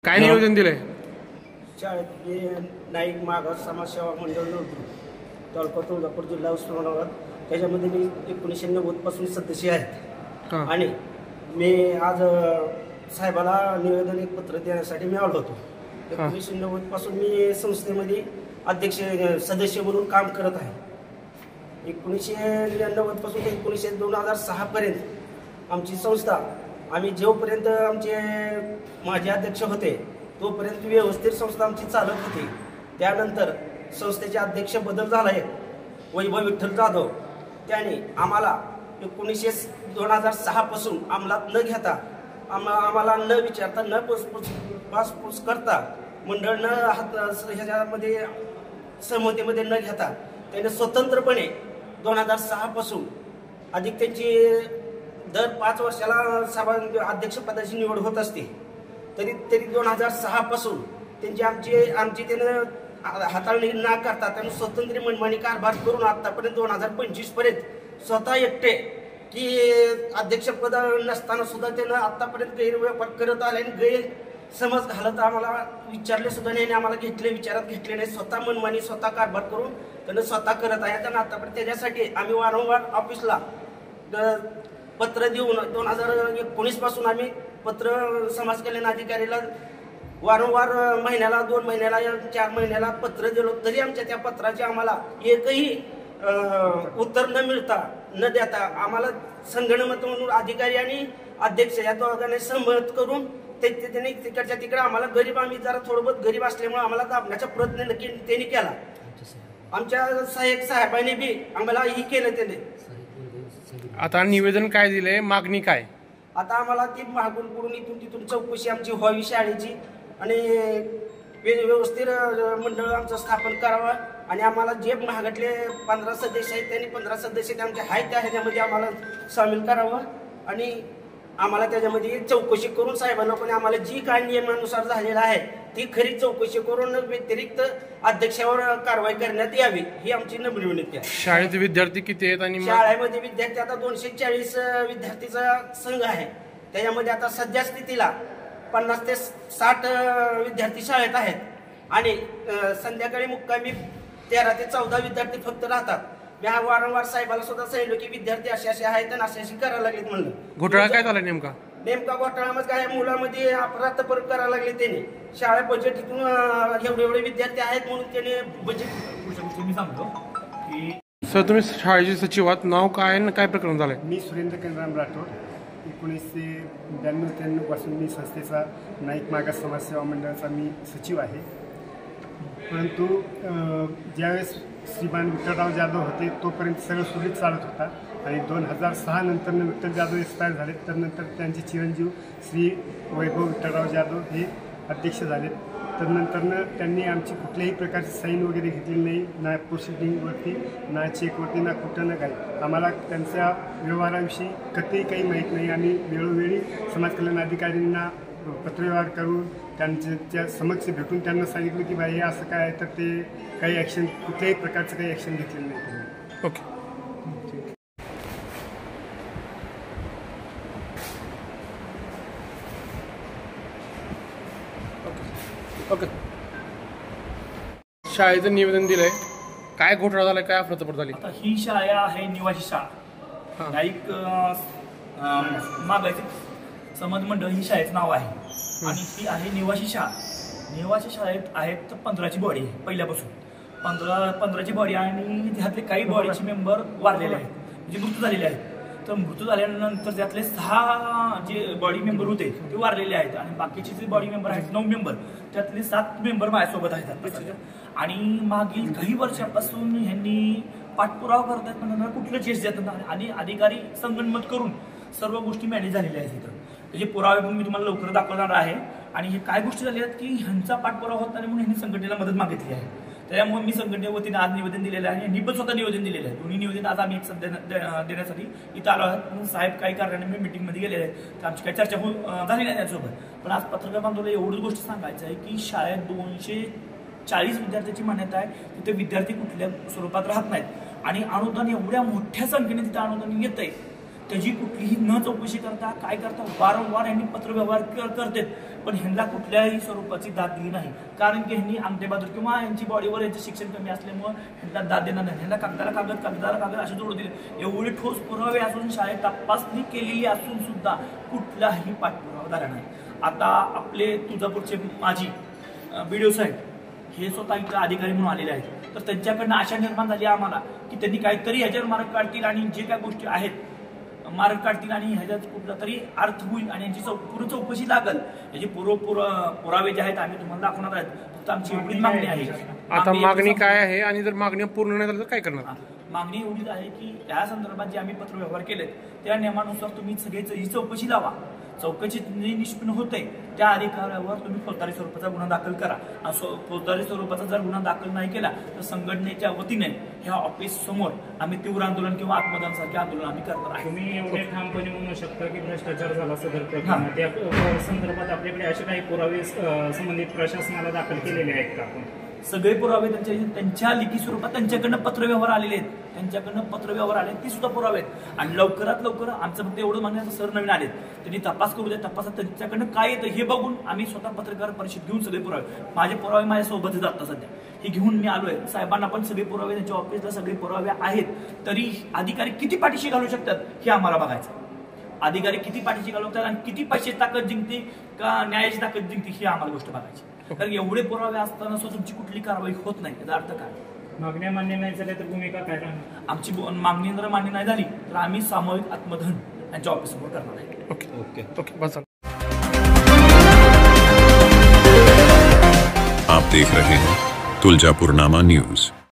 काय निवेदन दिलंय? शाळेत नाईक मागास समाजसेवा मंडळ नोंदणी तालुका तुळजापूर जिल्हा उस्मानाबाद त्याच्यामध्ये मी 1990 पासून सदस्य आहेत आणि मी आज साहेबाला निवेदन एक पत्र देण्यासाठी मी आलो होतो। 1990 पासून मी संस्थेमध्ये अध्यक्ष सदस्य म्हणून काम करत आहे। 1990 पासून ते 2006 पर्यंत आमची संस्था आम्ही जोपर्यंत आमचे माजी अध्यक्ष होते तोपर्यंत व्यवस्थित संस्था आमची चालत होती। त्यानंतर संस्थेचे अध्यक्ष बदल झाला आहे वैभव विठ्ठल जाधव, त्याने आम्हाला 2006 पासून अंमलात न घेता आम्हाला न विचारता न पासपूस करता मंडळ न ह्याच्यामध्ये सहमतीमध्ये न घेता त्याने स्वतंत्रपणे 2006 पासून अधिक त्यांची दर 5 वर्षाला सभा अध्यक्षपदाची निवड होत असते, तरी 2006 पासून त्यांची आमची त्यानं हाताळणी न करता त्यानं स्वतंत्र मनमानी कारभार करून आतापर्यंत 2025 पर्यंत स्वतः एकटे की अध्यक्षपद नसताना सुद्धा त्यानं आतापर्यंत गैरव्यापार करत आले आणि गैरसमज घालत आम्हाला विचारले सुद्धा नाही, आम्हाला विचारात घेतले नाही। स्वतः मनमानी स्वतः कारभार करून त्यानं स्वतः करत आहे। त्यांना आतापर्यंत त्याच्यासाठी आम्ही वारंवार ऑफिसला पत्र देऊन 2019 पासून आम्ही पत्र समाज कल्याण अधिकारीला वारंवार महिन्याला 2 महिन्याला 4 महिन्याला पत्र दिलो, तरी आमच्या त्या पत्राचे आम्हाला एकही उत्तर न मिळता न देता आम्हाला संगणमत म्हणून अधिकारी आणि अध्यक्ष या दोघांनी सहमत करून त्यांनी तिकडच्या तिकडे आम्हाला गरीब आम्ही जरा थोडं बहुत गरीब असल्यामुळे आम्हाला दाबण्याचा प्रयत्न नक्की त्यांनी केला। आमच्या साहेबांनी बी आम्हाला ही केलं त्याने। आता निवेदन काय दिलंय, मागणी काय? आता आम्हाला ती मागून पुढून इथून तिथून चौकशी आमची व्हावी शाळेची आणि व्यवस्थित मंडळ आमचं स्थापन करावं आणि आम्हाला जे महागटले 15 सदस्य आहेत त्यांनी 15 सदस्य आमचे आहेत त्या ह्याच्यामध्ये आम्हाला सामील करावं आणि आम्हाला त्याच्यामध्ये चौकशी करून साहेबांना आम्हाला जी काय नियमानुसार झालेलं आहे ती खरी चौकशी करून व्यतिरिक्त अध्यक्षावर कारवाई करण्यात यावी ही आमची नम्र विनंती आहे। शाळेचे विद्यार्थी किती आहेत? आणि शाळेमध्ये विद्यार्थी आता 240 विद्यार्थीचा संघ आहे। त्याच्यामध्ये आता सध्या स्थितीला 50 ते 60 विद्यार्थी शाळेत आहेत आणि संध्याकाळी मुक्कामी 13 ते 14 विद्यार्थी फक्त राहतात। मी वारंवार साहेबाला सुद्धा सांगितलं की विद्यार्थी असे आहेत आणि अशी करायला लागलेत म्हणलं। घोटाळा काय झाला नेमका? घोटाळ्यामध्ये काय मुलामध्ये अपराध परत करायला लागले त्यांनी। शाळा बजेट इथून एवढे विद्यार्थी आहेत म्हणून त्याने बजेट मी सांगतो की सर तुम्ही शाळेचे सचिव आहात, नाव काय आणि काय प्रकरण झालंय? मी सुरेंद्र कनराम राठोड, 1992-93 पासून मी संस्थेचा नाईक मागास समाजसेवा मंडळाचा मी सचिव आहे। परंतु ज्यावेळेस श्रीमान विठ्ठलराव जाधव होते तोपर्यंत सगळं सुरळीत चालत होता आणि 2006 नंतर विठ्ठल जाधव एक्सपायर झाले, तर नंतर त्यांचे चिरंजीव श्री वैभव विठ्ठलराव जाधव हे अध्यक्ष झाले। तर नंतरनं त्यांनी आमची कुठल्याही प्रकारची साईन वगैरे घेतलेली नाही, ना प्रोसिडिंगवरती ना चेकवरती ना कुठं ना काही। आम्हाला त्यांच्या व्यवहाराविषयी कधीही काही माहीत नाही। आम्ही वेळोवेळी समाज कल्याण अधिकाऱ्यांना पत्रव्यवहार करून त्यांच्या समक्ष भेटून त्यांना सांगितलं की बाई हे असं काय आहे, तर ते काही ॲक्शन कुठल्याही प्रकारचं काही ॲक्शन घेतलेलं नाही त्यांनी। ओके ओके शाळेचं निवेदन दिलंय, काय घोटाळा झालाय, काय अफरातफर झाली? आता ही शाळा आहे निवासी शाळा, नाईक मागास समाज मंडळ ही शाळेचं नाव आहे आणि ती आहे निवासी शाळा। निवासी शाळेत आहेत 15ची बॉडी आहे पहिल्यापासून 15ची बॉडी आणि त्यातले काही बॉडीचे मेंबर वारलेले आहेत म्हणजे मृत्यू झालेले आहेत। तर मृत्यू झाल्यानंतर त्यातले 6 जे बॉडी मेंबर होते ते वारलेले आहेत आणि बाकीचे जे बॉडी मेंबर आहेत 9 मेंबर त्यातले 7 मेंबर माझ्यासोबत आहेत आणि मागील काही वर्षापासून ह्यांनी पाठपुरावा करत आहेत पण कुठलं चेस देत नाही आणि अधिकारी संगनमत करून सर्व गोष्टी मॅनेज झालेल्या आहेत। इथं त्याचे पुरावे पण मी तुम्हाला लवकर दाखवणार आहे आणि हे काय गोष्टी झाल्या आहेत की ह्यांचा पाठपुरावा होत नाही म्हणून ह्यांनी संघटनेला मदत मागितली आहे। त्यामुळे मी संघटनेवरतीने आज निवेदन दिलेलं आहे आणि यांनी पण स्वतः निवेदन दिलेलं आहे। दोन्ही निवेदन आज आम्ही एक सध्या देण्यासाठी इथं आलो आहोत म्हणून साहेब काही कारणाने मी मिटिंगमध्ये गेलेले आहेत तर आमची काही चर्चा झाली नाही त्यांच्यासोबत। पण आज पत्रकार बांधवला एवढीच गोष्ट सांगायचं आहे की शाळेत 240 विद्यार्थ्यांची मान्यता आहे, तिथे विद्यार्थी कुठल्या स्वरूपात राहत नाहीत आणि अनुदान एवढ्या मोठ्या संख्येने तिथे अनुदान येत आहे त्याची कुठलीही न चौकशी करता काय करता वारंवार यांनी पत्रव्यवहार करतात पण ह्यांना कुठल्याही स्वरूपाची दाद दिली नाही, कारण की ह्यांनी अंगठेबहादूर किंवा यांची बॉडीवर यांचं शिक्षण कमी असल्यामुळे ह्यांना दाद देणार नाही. ह्यांना कागदाला कागद कागदाला कागद असे जोडून दिले. एवढे ठोस पुरावे असून शाळेत तपासणी केलेली असून सुद्धा कुठलाही पाठपुरावा झाला नाही. आता आपले तुळजापूरचे माजी BDO साहेब हे स्वतः इथं अधिकारी म्हणून आलेले आहेत, तर त्यांच्याकडनं आशा निर्माण झाली आम्हाला की त्यांनी काहीतरी ह्याच्यावर मार्ग काढतील आणि जे काही गोष्टी आहेत मार्ग काढतील आणि ह्याच्यात कुठला तरी अर्थ होईल आणि यांची पूर्ण चौकशी लागल. याचे पुरावे जे आहेत आम्ही तुम्हाला दाखवणार आहेत. फक्त आमची एवढीच मागणी आहे. आता मागणी काय आहे आणि जर मागणी पूर्ण नाही झाली तर काय करणार? मागणी एवढीच आहे की या संदर्भात जे आम्ही पत्रव्यवहार केलेत त्या नियमानुसार तुम्ही सगळे ही चौकशी लावा. चौकशी निष्पन्न होते त्या अधिकाऱ्यावर तुम्ही फौजदारी स्वरूपाचा गुन्हा दाखल करा. फौजदारी स्वरूपाचा जर गुन्हा दाखल नाही केला तर संघटनेच्या वतीने ह्या ऑफिस समोर आम्ही तीव्र आंदोलन किंवा आत्मदानासारखे आंदोलन आम्ही करणार आहे. तुम्ही एवढे ठामपणे म्हणू शकता की भ्रष्टाचार झाला सदर प्रकरणात, त्या संदर्भात आपल्याकडे असे काही पुरावे संबंधित प्रशासनाला दाखल केलेले आहेत का? आपण सगळे पुरावे त्यांच्या लिखी स्वरूपात त्यांच्याकडनं पत्रव्यवहार आलेले आहेत, ती सुद्धा पुरावे आहेत. आणि लवकरात लवकर आमचं फक्त एवढं म्हणणं सर नवीन आलेत त्यांनी तपास करू द्या. तपासात त्यांच्याकडनं काय येतं हे बघून आम्ही स्वतः पत्रकार परिषद घेऊन सगळे पुरावे माझे पुरावे माझ्यासोबतच जातात सध्या हे घेऊन मी आलोय. साहेबांना पण सगळे पुरावे त्यांच्या ऑफिसला सगळे पुरावे आहेत, तरी अधिकारी किती पाठीशी घालू शकतात हे आम्हाला बघायचं. अधिकारी किती पाठीशी घालवतात आणि किती पैसे ताकद जिंकते का न्यायाची ताकद जिंकते ही आम्हाला गोष्ट बघायची. कारण एवढे पुरावे असताना सुद्धा तुमची कुठली कारवाई होत नाही याचा अर्थ काय? मागण्या मान्य नाही झाल्या तर भूमिका काय राहणार? आमची मागणी जर मान्य नाही झाली तर आम्ही सामूहिक आत्मदहन यांच्या ऑफिसवर करणार आहे. ओके बस. आप देख रहे हैं तुलजापुरनामा न्यूज.